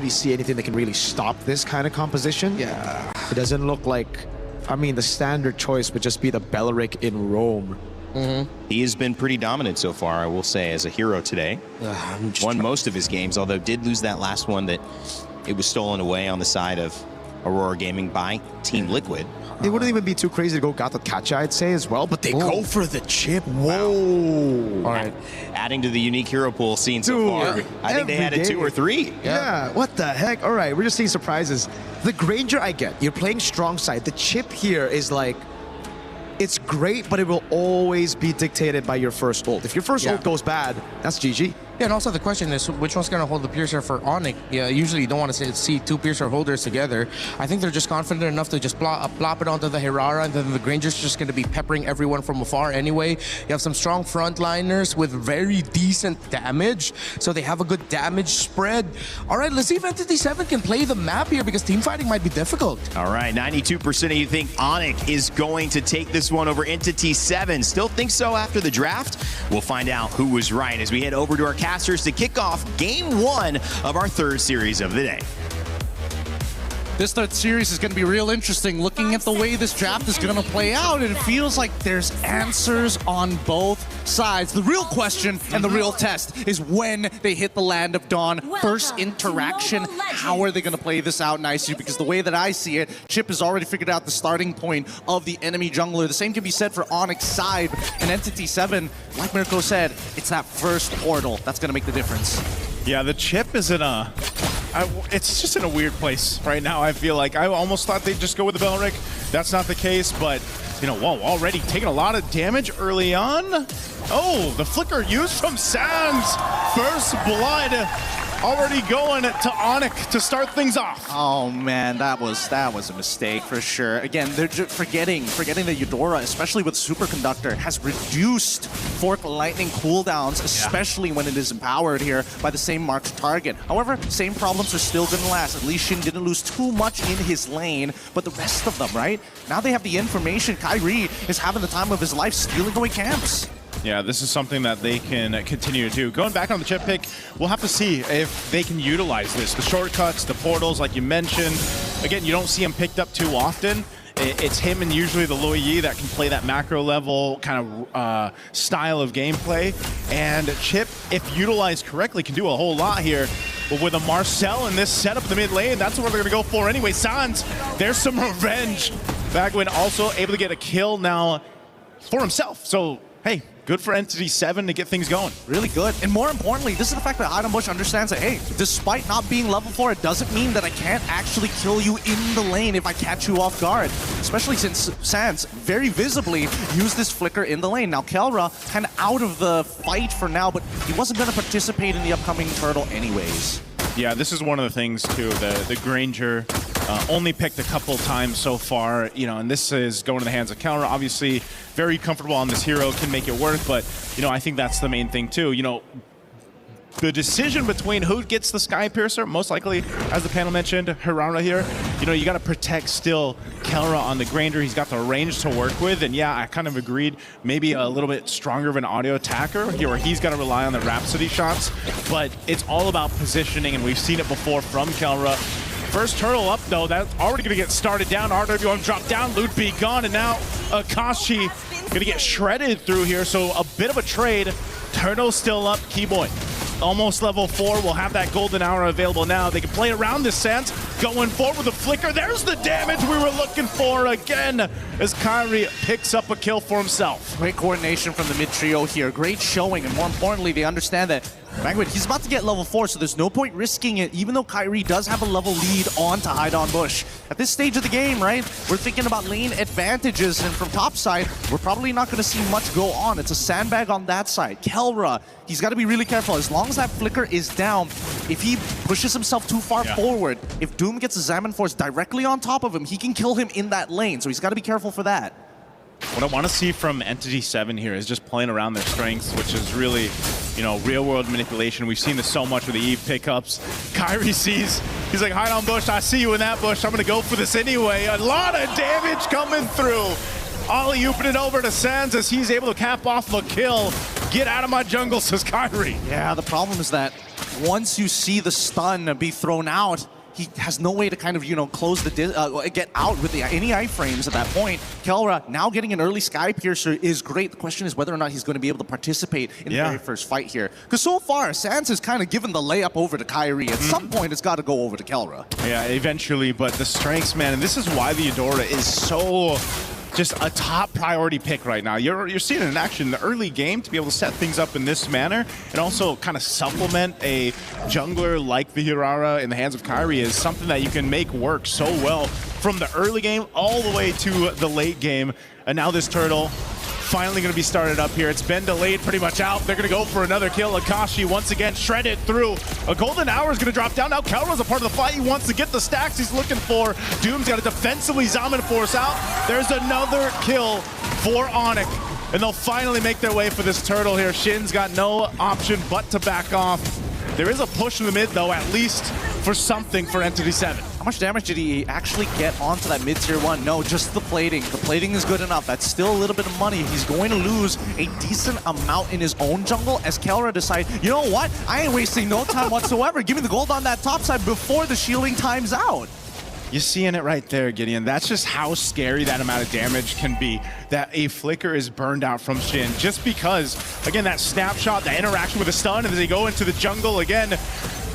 really see anything that can really stop this kind of composition. Yeah. It doesn't look like, I mean, the standard choice would just be the Belleric in Rome. He has been pretty dominant so far, I will say, as a hero today. Won most of his games, although did lose that last one that it was stolen away on the side of Aurora Gaming by Team Liquid. It wouldn't even be too crazy to go Gato Kacha, I'd say, as well, but they go for the chip. Whoa. All right. Adding to the unique hero pool seen so far. I think they had it 2 or 3. Yeah, what the heck? All right, we're just seeing surprises. The Granger, I get. You're playing strong side. The chip here is like, it's great, but it will always be dictated by your first ult. If your first ult goes bad, that's GG. Yeah, and also the question is, which one's going to hold the Piercer for ONIC? Yeah, usually you don't want to see 2 Piercer holders together. I think they're just confident enough to just plop it onto the Hirara, and then the Granger's just going to be peppering everyone from afar anyway. You have some strong frontliners with very decent damage, so they have a good damage spread. All right, let's see if Entity7 can play the map here, because team fighting might be difficult. All right, 92% of you think ONIC is going to take this one over Entity7. Still think so after the draft? We'll find out who was right as we head over to our casters to kick off Game 1 of our 3rd series of the day. This 3rd series is going to be real interesting. Looking at the way this draft is going to play out, it feels like there's answers on both sides. The real question and the real test is when they hit the Land of Dawn. First interaction, how are they going to play this out nicely? Because the way that I see it, Chip has already figured out the starting point of the enemy jungler. The same can be said for ONIC's side and Entity7. Like Mirko said, it's that first portal that's going to make the difference. Yeah, the Chip is in a... it's just in a weird place right now, I feel like. I almost thought they'd just go with the Belleric. That's not the case, but, you know, whoa, already taking a lot of damage early on. Oh, the flicker used from Sans. First blood already going to ONIC to start things off. Oh man, that was a mistake for sure. Again, they're just forgetting that Eudora, especially with Superconductor, has reduced Fork Lightning cooldowns, especially when it is empowered here by the same marked target. However, same problems are still going to last. At least Shin didn't lose too much in his lane, but the rest of them, right? Now they have the information. Kyrie is having the time of his life stealing away camps. Yeah, this is something that they can continue to do. Going back on the chip pick, we'll have to see if they can utilize this. The shortcuts, the portals, like you mentioned. Again, you don't see them picked up too often. It's him and usually the Luo Yi that can play that macro level kind of style of gameplay. And Chip, if utilized correctly, can do a whole lot here. But with a Marcel in this setup in the mid lane, that's what they're going to go for anyway. Sans, there's some revenge. Bagwin also able to get a kill now for himself. So, hey, good for Entity7 to get things going. Really good. And more importantly, this is the fact that Ironbush understands that, hey, despite not being level 4, it doesn't mean that I can't actually kill you in the lane if I catch you off guard. Especially since Sans very visibly used this flicker in the lane. Now, Kelra kind of out of the fight for now, but he wasn't going to participate in the upcoming turtle anyways. Yeah, this is one of the things, too. The Granger only picked a couple times so far, you know, and this is going to the hands of Kelra. Obviously, very comfortable on this hero, can make it work, but, you know, I think that's the main thing, too. You know, the decision between who gets the Sky Piercer, most likely, as the panel mentioned, Hirara here, you know, you got to protect still Kelra on the Granger. He's got the range to work with, and yeah, I kind of agreed, maybe a little bit stronger of an audio attacker here, where he's got to rely on the Rhapsody shots, but it's all about positioning, and we've seen it before from Kelra. First turtle up, though, that's already going to get started down. RWM dropped down, Loot B gone, and now Akashi going to get shredded through here, so a bit of a trade. Turtle still up, Keyboy almost level 4, will have that golden hour available now. They can play around this Sans, going forward with the flicker. There's the damage we were looking for again, as Kyrie picks up a kill for himself. Great coordination from the mid trio here. Great showing, and more importantly, they understand that Bagwin, he's about to get level 4, so there's no point risking it, even though Kyrie does have a level lead on to hide on Bush. At this stage of the game, right, we're thinking about lane advantages, and from top side, we're probably not going to see much go on. It's a sandbag on that side. Kelra, he's got to be really careful. As long as that flicker is down, if he pushes himself too far forward, if Doom gets a Zaman Force directly on top of him, he can kill him in that lane, so he's got to be careful for that. What I want to see from Entity7 here is just playing around their strengths, which is really, you know, real-world manipulation. We've seen this so much with the Eve pickups. Kyrie sees, he's like, hide on Bush, I see you in that bush, I'm going to go for this anyway. A lot of damage coming through. Alley-ooping it over to Sans as he's able to cap off the kill. Get out of my jungle, says Kyrie. Yeah, the problem is that once you see the stun be thrown out, he has no way to kind of, you know, close the get out with any iframes at that point. Kelra now getting an early Sky Piercer is great. The question is whether or not he's going to be able to participate in the very first fight here. Because so far, Sans has kind of given the layup over to Kyrie. At some point, it's got to go over to Kelra. Yeah, eventually, but the strengths, man, and this is why the Eudora is so just a top priority pick right now. You're seeing it in action in the early game to be able to set things up in this manner and also kind of supplement a jungler like the Hirara in the hands of Kyrie is something that you can make work so well from the early game all the way to the late game. And now this turtle finally going to be started up here. It's been delayed pretty much out. They're going to go for another kill. Akashi once again shredded through. A golden hour is going to drop down. Now Kelra's a part of the fight. He wants to get the stacks he's looking for. Doom's got to defensively Zaman force out. There's another kill for ONIC. And they'll finally make their way for this turtle here. Shin's got no option but to back off. There is a push in the mid though, at least for something for Entity7. How much damage did he actually get onto that mid-tier 1? No, just the plating. The plating is good enough. That's still a little bit of money. He's going to lose a decent amount in his own jungle as Kelra decides, you know what? I ain't wasting no time whatsoever. Give me the gold on that top side before the shielding times out. You're seeing it right there, Gideon. That's just how scary that amount of damage can be, that a flicker is burned out from Shin. Just because, again, that snapshot, that interaction with the stun, and as they go into the jungle again,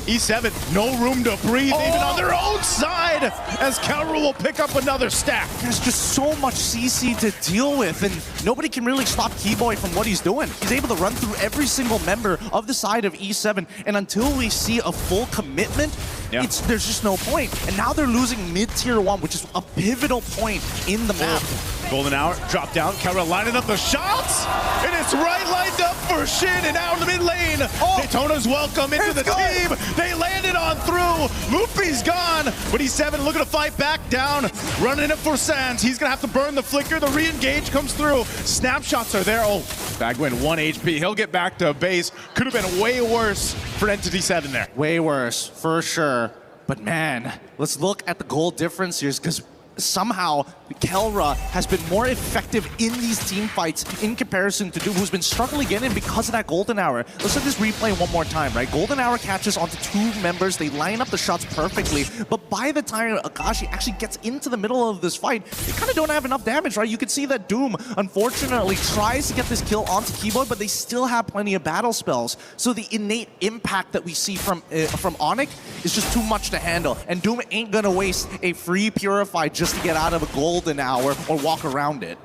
E7, no room to breathe, even on their own side, as Kelra will pick up another stack. There's just so much CC to deal with, and nobody can really stop Keyboy from what he's doing. He's able to run through every single member of the side of E7, and until we see a full commitment, there's just no point. And now they're losing mid-tier 1, which is a pivotal point in the map. Golden hour, drop down, Kelra lining up the shots, and it's right lined up for Shin, and out in the mid lane. Daytona's welcome into the team. They landed on through. Luffy's gone, but E7 looking to fight back down, running it for Sans. He's gonna have to burn the flicker. The re-engage comes through. Snapshots are there. Oh, Bagwin 1 HP. He'll get back to base. Could have been way worse for Entity7 there. Way worse, for sure. But man, let's look at the goal difference here, because somehow Kelra has been more effective in these team fights in comparison to Doom, who's been struggling again because of that golden hour. Let's let this replay one more time, right? Golden hour catches onto 2 members. They line up the shots perfectly, but by the time Akashi actually gets into the middle of this fight, they kind of don't have enough damage, right? You can see that Doom, unfortunately, tries to get this kill onto Keyboy, but they still have plenty of battle spells. So the innate impact that we see from ONIC is just too much to handle, and Doom ain't gonna waste a free Purify just to get out of a golden hour or walk around it.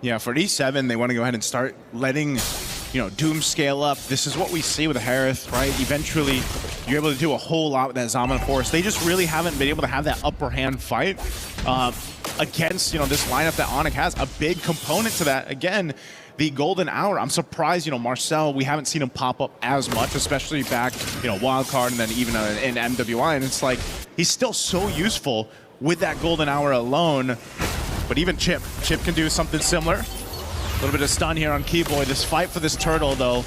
Yeah, for E7, they want to go ahead and start letting, Doom scale up. This is what we see with Harith, right? Eventually, you're able to do a whole lot with that Zaman Force. They just really haven't been able to have that upper hand fight against, this lineup that ONIC has. A big component to that, again, the golden hour. I'm surprised, Marcel, we haven't seen him pop up as much, especially back, wildcard and then even in MWI. And it's like, he's still so useful with that golden hour alone. But even Chip can do something similar. A little bit of stun here on Keyboy. This fight for this turtle, though,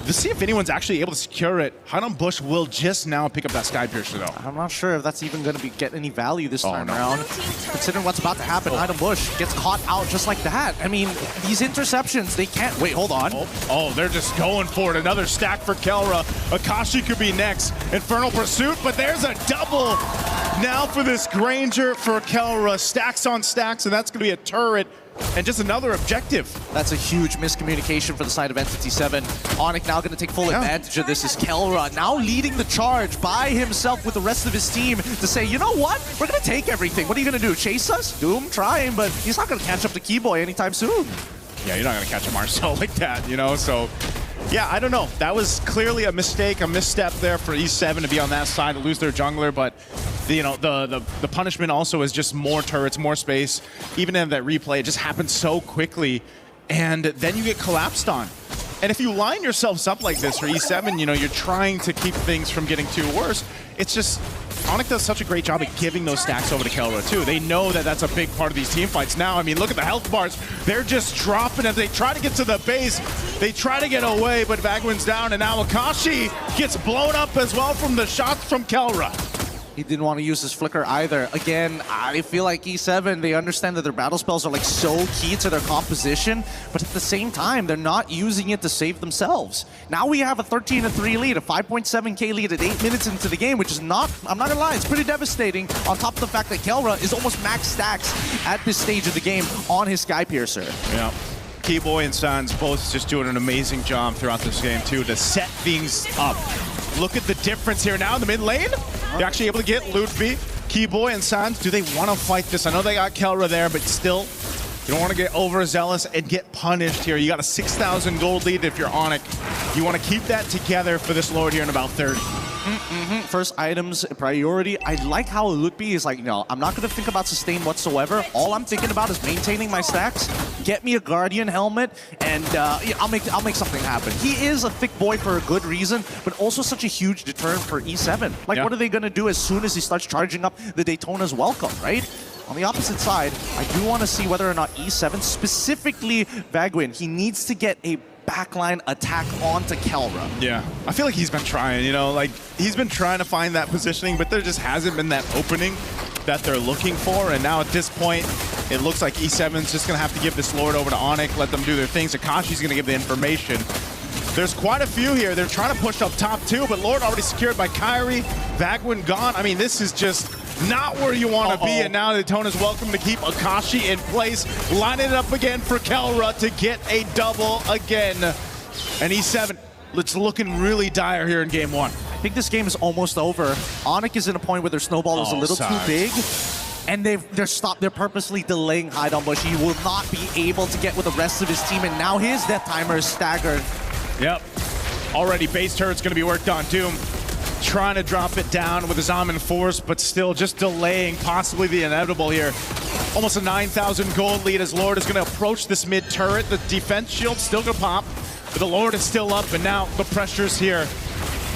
let's see if anyone's actually able to secure it. Hidon Bush will just now pick up that Sky Piercer, though. I'm not sure if that's even going to get any value this time around. Considering what's about to happen, Hidon Bush gets caught out just like that. I mean, these interceptions, they can't... Wait, hold on. Oh, they're just going for it. Another stack for Kelra. Akashi could be next. Infernal Pursuit, but there's a double now for this Granger for Kelra. Stacks on stacks, and that's going to be a turret. And just another objective. That's a huge miscommunication for the side of Entity7. ONIC now going to take full advantage of this as Kelra now leading the charge by himself with the rest of his team to say, you know what? We're going to take everything. What are you going to do? Chase us? Doom trying, but he's not going to catch up to Keyboy anytime soon. Yeah, you're not going to catch a Marcel like that, So, yeah, I don't know. That was clearly a mistake, a misstep there for E7 to be on that side, to lose their jungler, but the punishment also is just more turrets, more space. Even in that replay, it just happens so quickly, and then you get collapsed on. And if you line yourselves up like this for E7, you're trying to keep things from getting too worse. It's just, ONIC does such a great job at giving those stacks over to Kelra too. They know that that's a big part of these team fights now. I mean, look at the health bars. They're just dropping as they try to get to the base. They try to get away, but Bagwin's down, and now Akashi gets blown up as well from the shots from Kelra. He didn't want to use his flicker either. Again, I feel like E7, they understand that their battle spells are like so key to their composition, but at the same time, they're not using it to save themselves. Now we have a 13-3 lead, a 5.7k lead at 8 minutes into the game, which is not, I'm not gonna lie, it's pretty devastating, on top of the fact that Kelra is almost max stacks at this stage of the game on his Sky Piercer. Yeah. Keyboy and Sans both just doing an amazing job throughout this game too to set things up. Look at the difference here now in the mid lane. They're actually able to get Ludwig. Keyboy and Sans, do they want to fight this? I know they got Kelra there, but still, you don't want to get overzealous and get punished here. You got a 6,000 gold lead if you're ONIC. You want to keep that together for this Lord here in about 30. First items priority. I like how Ludwig is like, no, I'm not going to think about sustain whatsoever. All I'm thinking about is maintaining my stacks, get me a Guardian helmet, and yeah, I'll make something happen. He is a thick boy for a good reason, but also such a huge deterrent for E7. Like, what are they going to do as soon as he starts charging up the Daytona's welcome, right? On the opposite side, I do want to see whether or not E7, specifically Vagwin, he needs to get a backline attack onto Kelra. Yeah, I feel like he's been trying, you know, like he's been trying to find that positioning, but there just hasn't been that opening that they're looking for. And now at this point, it looks like E7's just gonna have to give this Lord over to ONIC, let them do their things. Akashi's gonna give the information. There's quite a few here. They're trying to push up top too, but Lord already secured by Kyrie. Vagwin gone. I mean, this is just not where you want to be, and now Daytona's welcome to keep Akashi in place. Lining it up again for Kelra to get a double again. And E7, it's looking really dire here in game one. I think this game is almost over. ONIC is in a point where their snowball is a little too big, and they're purposely delaying Hide on Bush. He will not be able to get with the rest of his team, and now his death timer is staggered. Yep. Already base turret's going to be worked on. Doom trying to drop it down with his Amin Force, but still just delaying possibly the inevitable here. Almost a 9,000 gold lead as Lord is going to approach this mid turret. The defense shield's still going to pop, but the Lord is still up, and now the pressure's here.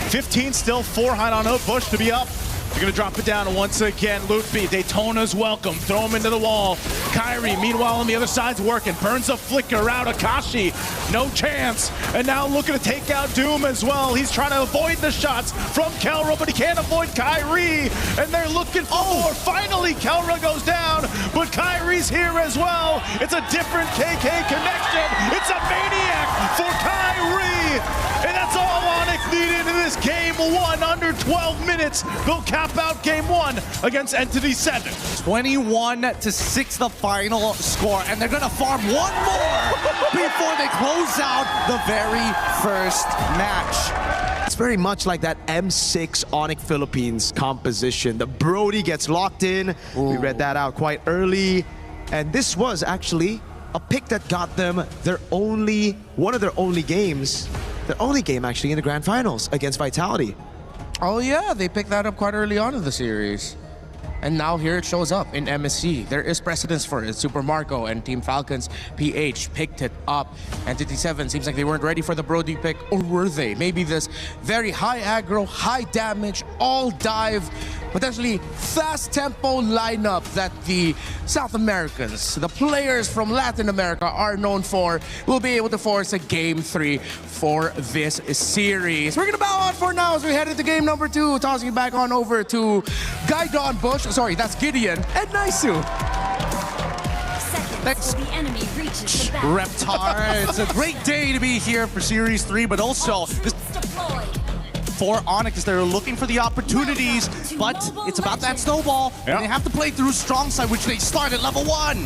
15 still, 4 Hide on Bush to be up. They're going to drop it down once again. Ludwig, Daytona's welcome. Throw him into the wall. Kyrie, meanwhile, on the other side's working. Burns a flicker out. Akashi, no chance. And now looking to take out Doom as well. He's trying to avoid the shots from Kelra, but he can't avoid Kyrie. And they're looking for more. Finally, Kelra goes down, but Kyrie's here as well. It's a different KK connection. It's a maniac for Kyrie. And that's all ONIC needed in this game one. Under 12 minutes, they'll cap out game one against Entity7. 21-6 the final score, and they're gonna farm one more before they close out the very first match. It's very much like that M6 ONIC Philippines composition. The Brody gets locked in. We read that out quite early. And this was actually a pick that got them one of their only games. Their only game actually in the grand finals against Vitality. Oh yeah, they picked that up quite early on in the series. And now here it shows up in MSC. There is precedence for it. Super Marco and Team Falcons PH picked it up. Entity7 seems like they weren't ready for the Brody pick, or were they? Maybe this very high aggro, high damage, all dive, potentially fast tempo lineup that the South Americans, the players from Latin America are known for, will be able to force a game 3 for this series. We're gonna bow out for now as we head into game number 2, tossing it back on over to Guidon Bush. Sorry, that's Gideon and Naisu. Thanks. The enemy reaches the back. Reptar, it's a great day to be here for Series 3, but also this for ONIC as they're looking for the opportunities, but it's about that snowball. Yep. And they have to play through strong side, which they start at level 1.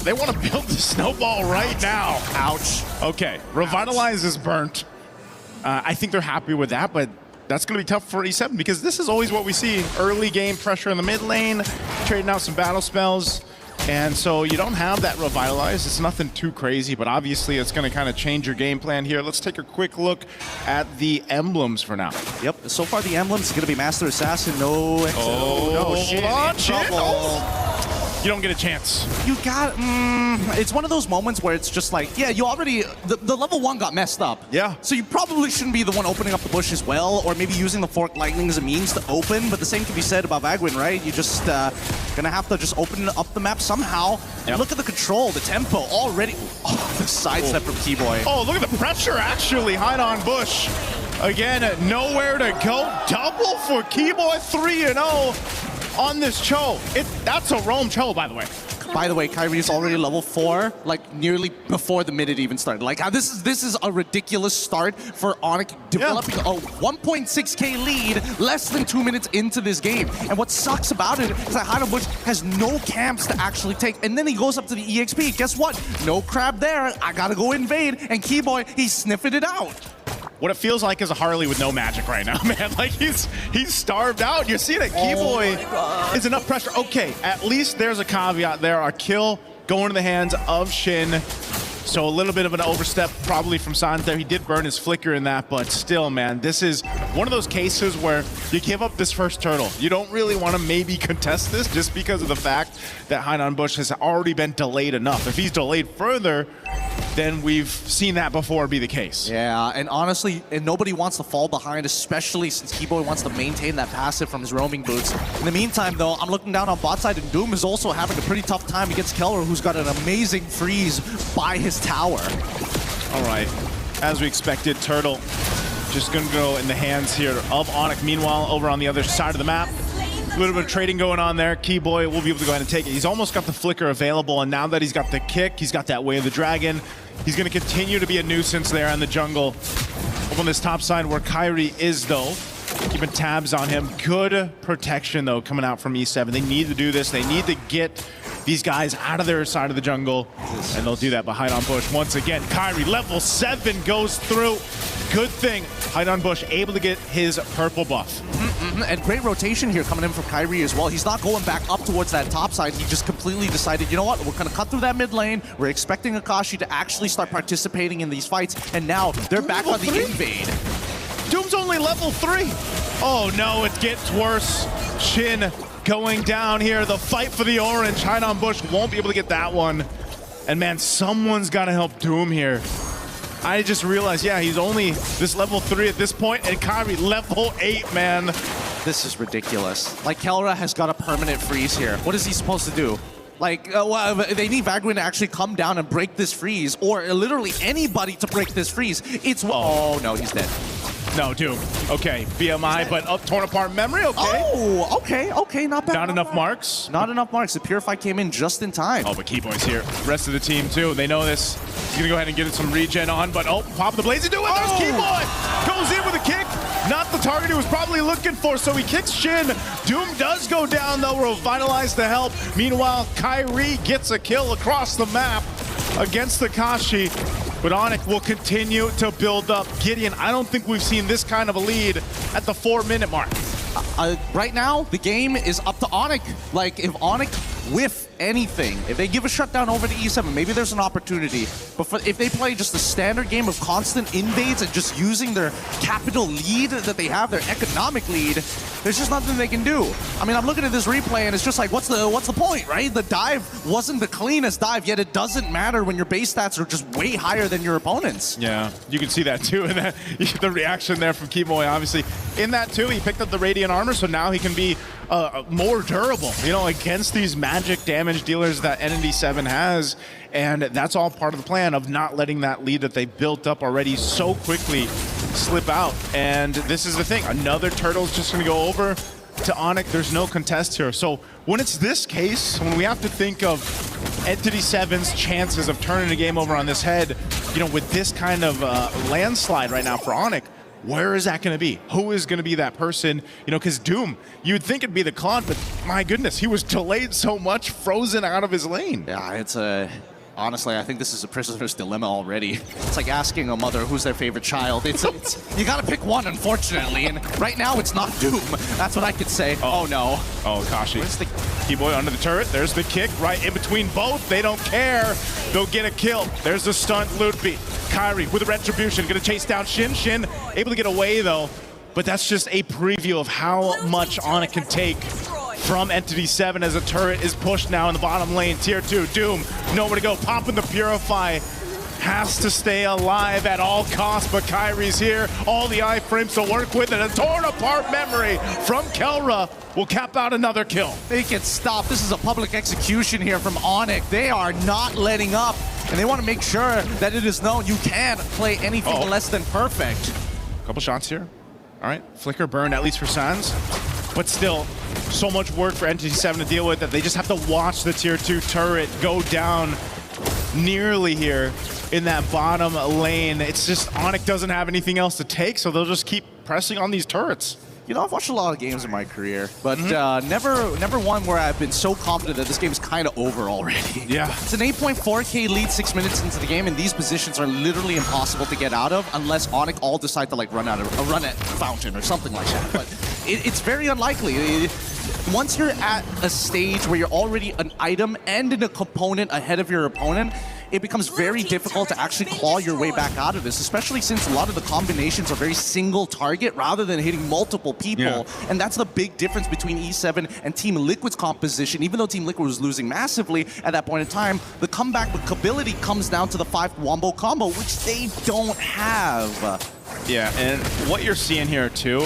They want to build the snowball right now. Ouch. Okay, Revitalize is burnt. I think they're happy with that, but that's going to be tough for E7 because this is always what we see. Early game pressure in the mid lane, trading out some battle spells. And so you don't have that Revitalize. It's nothing too crazy, but obviously it's going to kind of change your game plan here. Let's take a quick look at the emblems for now. Yep, so far the emblems are going to be Master Assassin, no exit. Oh, no shit. hold on, shit. Trouble. You don't get a chance. You got, it's one of those moments where it's just like, yeah, you already, the level 1 got messed up. Yeah. So you probably shouldn't be the one opening up the bush as well, or maybe using the Fork Lightning as a means to open, but the same can be said about Vagwin, right? You just gonna have to just open up the map somehow. Yep. Look at the control, the tempo already. Oh, the sidestep from Keyboy. Oh, look at the pressure, actually. Hide on Bush. Again, nowhere to go. Double for Keyboy, 3-0 on this Cho. That's a roam Cho, by the way. By the way, Kyrie is already level 4, like nearly before the minute even started. Like this is a ridiculous start for ONIC developing a 1.6k lead less than 2 minutes into this game. And what sucks about it is that Heidenbush has no camps to actually take. And then he goes up to the EXP. Guess what? No crab there. I gotta go invade. And Keyboy, he's sniffing it out. What it feels like is a Harley with no magic right now, man. Like he's starved out. You're seeing it. Keyboy is enough pressure. Okay, at least there's a caveat there. Our kill going to the hands of Shin. So a little bit of an overstep probably from Sans there. He did burn his flicker in that, but still, man, this is one of those cases where you give up this first turtle. You don't really want to maybe contest this just because of the fact that Heidenbush has already been delayed enough. If he's delayed further, then we've seen that before be the case. Yeah, and honestly, nobody wants to fall behind, especially since Keyboy wants to maintain that passive from his roaming boots. In the meantime, though, I'm looking down on bot side, and Doom is also having a pretty tough time against Keller, who's got an amazing freeze by his tower. All right, as we expected, Turtle just gonna go in the hands here of ONIC. Meanwhile, over on the other side of the map, a little bit of trading going on there. Keyboy will be able to go ahead and take it. He's almost got the flicker available, and now that he's got the kick, he's got that Way of the Dragon. He's going to continue to be a nuisance there in the jungle. Up on this top side where Kyrie is, though, keeping tabs on him. Good protection, though, coming out from E7. They need to do this. They need to get these guys out of their side of the jungle, and they'll do that behind on Bush. Once again, Kyrie, level 7, goes through. Good thing Heidenbush able to get his purple buff. And great rotation here coming in from Kyrie as well. He's not going back up towards that top side. He just completely decided, you know what, we're going to cut through that mid lane. We're expecting Akashi to actually start participating in these fights. And now they're back on the invade. Doom's only level 3. Oh no, it gets worse. Shin going down here. The fight for the orange. Heidenbush won't be able to get that one. And man, someone's got to help Doom here. I just realized, yeah, he's only this level 3 at this point, and Kyrie level 8, man. This is ridiculous. Like, Kelra has got a permanent freeze here. What is he supposed to do? Like, well, they need Vagwin to actually come down and break this freeze, or literally anybody to break this freeze. It's... Oh, no, he's dead. No, Doom. Okay, BMI, but torn apart memory, okay. Oh, okay, not bad. Not enough marks? Not enough marks. The Purify came in just in time. Oh, but Keyboy's here. Rest of the team, too. They know this. He's going to go ahead and get some regen on, but pop the blaze. He do it. There's Keyboy. Goes in with a kick. Not the target he was probably looking for, so he kicks Shin. Doom does go down, though. Revitalize the help. Meanwhile, Kyrie gets a kill across the map against the Kashi. But ONIC will continue to build up. Gideon, I don't think we've seen this kind of a lead at the 4-minute mark. Right now, the game is up to ONIC. Like, if ONIC whiff anything, if they give a shutdown over to E7, maybe there's an opportunity. But if they play just a standard game of constant invades and just using their capital lead that they have, their economic lead, there's just nothing they can do. I mean, I'm looking at this replay and it's just like, what's the point, right? The dive wasn't the cleanest dive, yet it doesn't matter when your base stats are just way higher than your opponents. Yeah, you can see that too in that, the reaction there from Keyboy, obviously. In that too, he picked up the Radiant Armor, so now he can be more durable, you know, against these magic damage dealers that Entity7 has. And that's all part of the plan of not letting that lead that they built up already so quickly slip out. And this is the thing, another turtle's just gonna go over to ONIC. There's no contest here. So when it's this case, when we have to think of Entity7's chances of turning the game over on this head, you know, with this kind of landslide right now for ONIC, where is that going to be? Who is going to be that person? You know, because Doom, you'd think it'd be the Claude, but my goodness, he was delayed so much, frozen out of his lane. Yeah, it's a... Honestly, I think this is a prisoner's dilemma already. It's like asking a mother who's their favorite child. It's you gotta pick one, unfortunately, and right now it's not Doom. That's what I could say. Oh no. Oh, Kashi. Where's the Keyboy under the turret? There's the kick right in between both. They don't care. They'll get a kill. There's the stunt loot beat. Kyrie with a retribution, gonna chase down Shin. Shin able to get away though, but that's just a preview of how much ONIC can take from Entity7 as a turret is pushed now in the bottom lane. Tier 2, Doom, nowhere to go. Popping the Purify. Has to stay alive at all costs, but Kyrie's here. All the iframes to work with, and a torn apart memory from Kelra will cap out another kill. They can stop. This is a public execution here from ONIC. They are not letting up, and they want to make sure that it is known you can't play anything less than perfect. Couple shots here. All right, flicker burned at least for Sans. But still, so much work for Entity7 to deal with that they just have to watch the tier 2 turret go down nearly here in that bottom lane. It's just ONIC doesn't have anything else to take, so they'll just keep pressing on these turrets. You know, I've watched a lot of games in my career, but never one where I've been so confident that this game's kind of over already. Yeah. It's an 8.4K lead 6 minutes into the game, and these positions are literally impossible to get out of unless ONIC all decide to like run at fountain or something like that. But it's very unlikely. Once you're at a stage where you're already an item and in a component ahead of your opponent, it becomes very difficult to actually claw your way back out of this, especially since a lot of the combinations are very single target rather than hitting multiple people. Yeah. And that's the big difference between E7 and Team Liquid's composition. Even though Team Liquid was losing massively at that point in time, the comeback ability comes down to the 5 wombo combo, which they don't have. Yeah, and what you're seeing here too,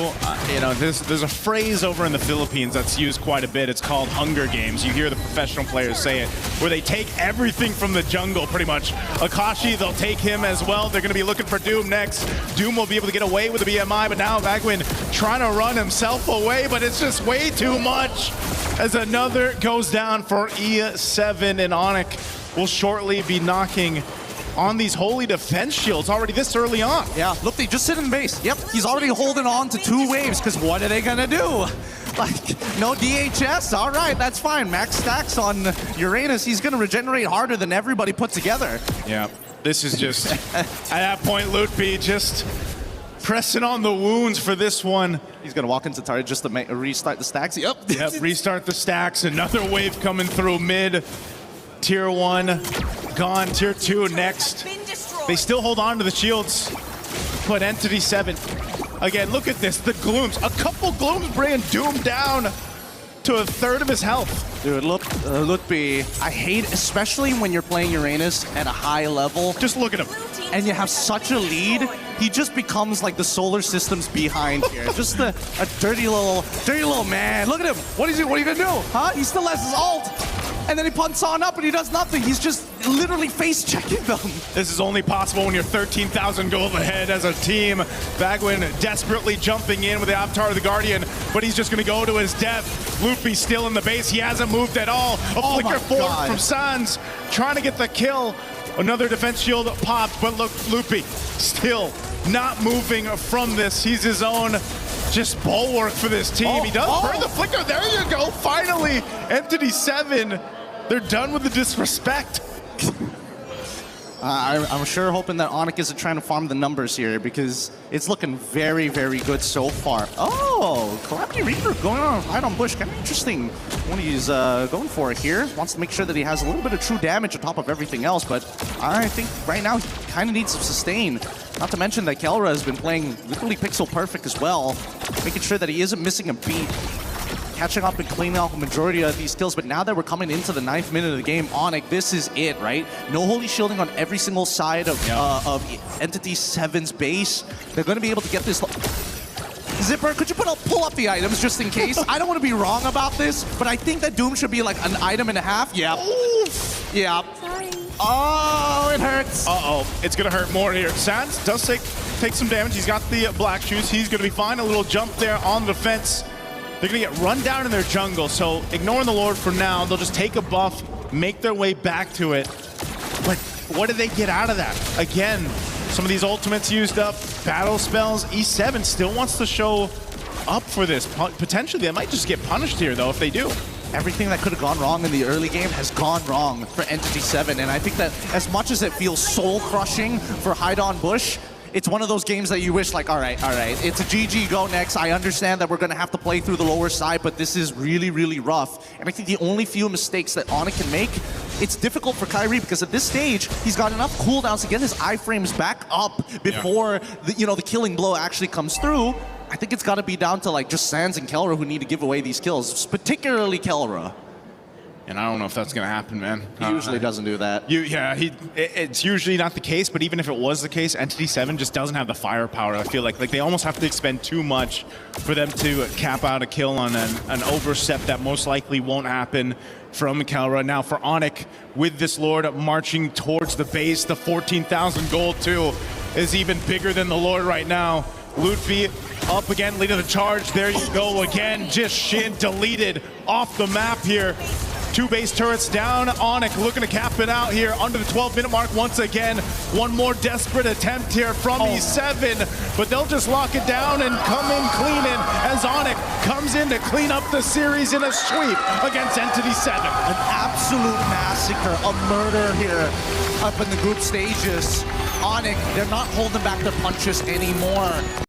you know, there's a phrase over in the Philippines that's used quite a bit. It's called Hunger Games. You hear the professional players say it, where they take everything from the jungle, pretty much. Akashi, they'll take him as well. They're going to be looking for Doom next. Doom will be able to get away with the BMI, but now Bagwin trying to run himself away, but it's just way too much. As another goes down for E7, and ONIC will shortly be knocking on these holy defense shields already this early on. Yeah, look, they just sit in base. Yep, he's already holding on to 2 waves, because what are they gonna do? Like, no DHS? All right, that's fine. Max stacks on Uranus. He's gonna regenerate harder than everybody put together. Yeah, this is just, at that point, Lutby just pressing on the wounds for this one. He's gonna walk into turret just to restart the stacks. Yep. Yep, restart the stacks. Another wave coming through mid. Tier 1 gone, Tier 2 next. They still hold on to the shields, but Entity7, again, look at this, the glooms. A couple glooms bringing Doom down to a third of his health. Dude, Lutby, I hate, especially when you're playing Uranus at a high level. Just look at him. And you have such a lead, he just becomes like the solar system's behind here. Just a dirty little man. Look at him. What are you gonna do? Huh? He still has his ult. And then he punts on up and he does nothing. He's just literally face checking them. This is only possible when you're 13,000 gold ahead as a team. Bagwin desperately jumping in with the Avatar of the Guardian, but he's just gonna go to his death. Loopy still in the base. He hasn't moved at all. A flicker forward from Sans, trying to get the kill. Another defense shield popped, but look, Loopy still not moving from this. He's his own just bulwark for this team. He does burn the flicker. There you go. Finally, Entity7. They're done with the disrespect. I'm sure hoping that ONIC isn't trying to farm the numbers here, because it's looking very, very good so far. Oh, Calamity Reaper going on right on Bush. Kind of interesting what he's going for here. Wants to make sure that he has a little bit of true damage on top of everything else, but I think right now he kind of needs some sustain. Not to mention that Kelra has been playing literally pixel perfect as well, making sure that he isn't missing a beat. Catching up and cleaning out the majority of these kills, but now that we're coming into the 9th minute of the game, ONIC, this is it, right? No holy shielding on every single side of Entity7's base. They're going to be able to get this. Zipper, could you pull up the items just in case? I don't want to be wrong about this, but I think that Doom should be like an item and a half. Yeah. Yeah. Sorry. Oh, it hurts. Uh-oh, it's going to hurt more here. Sans does take some damage. He's got the black shoes. He's going to be fine. A little jump there on the fence. They're going to get run down in their jungle, so ignoring the Lord for now. They'll just take a buff, make their way back to it. But what do they get out of that? Again, some of these ultimates used up, battle spells. E7 still wants to show up for this. Potentially, they might just get punished here, though, if they do. Everything that could have gone wrong in the early game has gone wrong for Entity7, and I think that as much as it feels soul-crushing for Hydon Bush, it's one of those games that you wish, like, all right, it's a GG, go next. I understand that we're going to have to play through the lower side, but this is really, really rough. And I think the only few mistakes that ONIC can make, it's difficult for Kyrie, because at this stage, he's got enough cooldowns to get his iframes back up before the killing blow actually comes through. I think it's got to be down to like just Sans and Kelra who need to give away these kills, particularly Kelra. And I don't know if that's going to happen, man. He usually doesn't do that. It's usually not the case, but even if it was the case, Entity7 just doesn't have the firepower. I feel like they almost have to expend too much for them to cap out a kill on an overstep that most likely won't happen from Kelra. Now for ONIC, with this Lord marching towards the base, the 14,000 gold too is even bigger than the Lord right now. Ludwig up again, leading the charge. There you go again. Just Shin deleted off the map here. 2 base turrets down. ONIC looking to cap it out here under the 12-minute mark once again. One more desperate attempt here from E7, but they'll just lock it down and come in cleaning as ONIC comes in to clean up the series in a sweep against Entity7. An absolute massacre, a murder here up in the group stages. ONIC, they're not holding back their punches anymore.